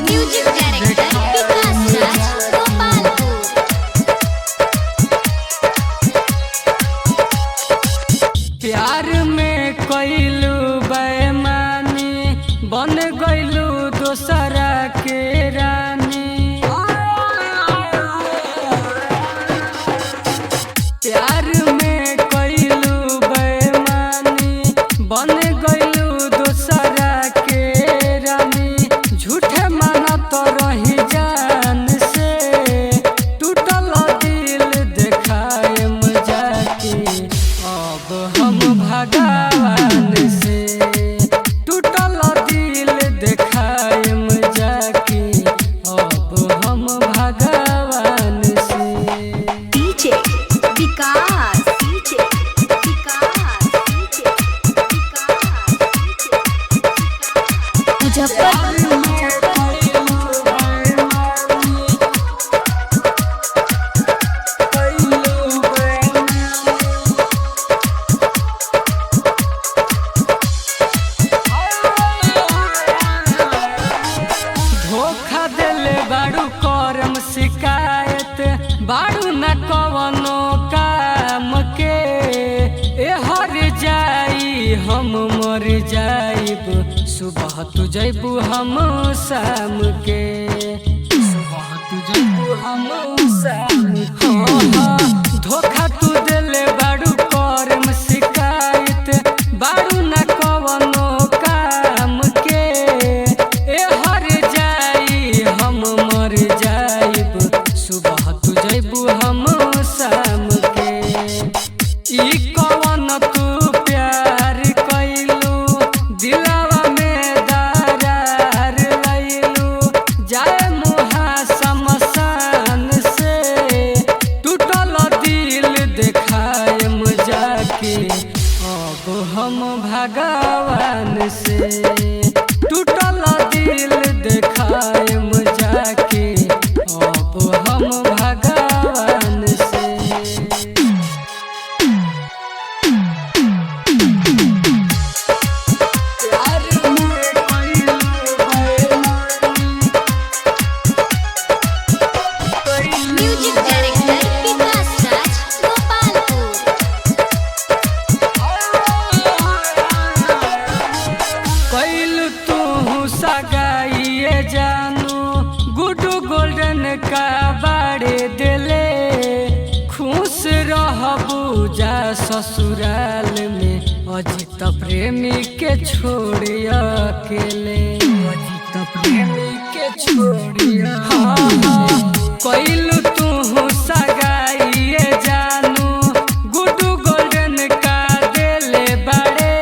Music director विकास राज गोपालपुर। प्यार में कइलू बेईमानी बन गइलू दोसरा के रानी। प्यार में कइलू बेईमानी बन गइलू दोसरा के रानी। झूठे मानत रही जान से टूटल दिल देखाएम जाके अब हम भगवान से। टूटल दिल देखाएम जाके अब हम भगवान से। डीजे विकास धोखा देले बाड़ू करम शिकायत बाड़ू न कवनो काम के। ए हर जाई हम मर जाइब सुबह तू जइबू हम शाम के। सुबह तू जइबू हम शाम के। धोखा तू देले बाड़ू करम शिकायत बाड़ू न कवनो काम के। ए हर जाई हम मर जाइब सुबह तू जइबू हम शाम के। ई कवन तू प्यार कइलू दिलवा में दरार लइलू। जाए मुहा शमशान से टूटल दिल देखाएम जाके अब हम भगवान से। टूटल दिल देखाएम जाके अब हम भगवान से। म्यूजिक डायरेक्टर विकास राज गोपालपुर। कैल तू सगाइए जानू गुड्डू गोल्डन का बाड़े दिले। खुश रहबू जा ससुराल में अजित प्रेमी के छोड़ अकेले। अजित प्रेमी के छोड़ कैल तू सगाइए जानू गुड्डू गोल्डन का दिले बाड़े।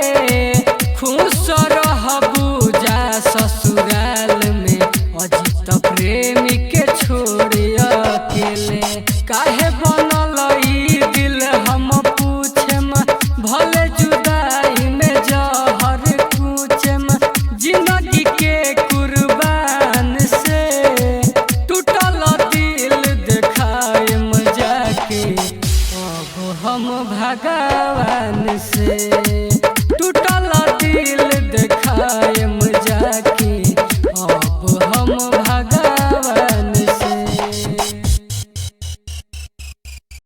खुश रहबू जा ससुराल में अजित प्रेमी के छोड़ अकेले। काहे बनल ई दिल हम पूछम भले जुदाई में जहर पूछम जिंदगी के कुर्बान से। टूटल दिल देखाएम जाके अब हम भगवान से। टूटल दिल देखाएम जाके अब हम भगवान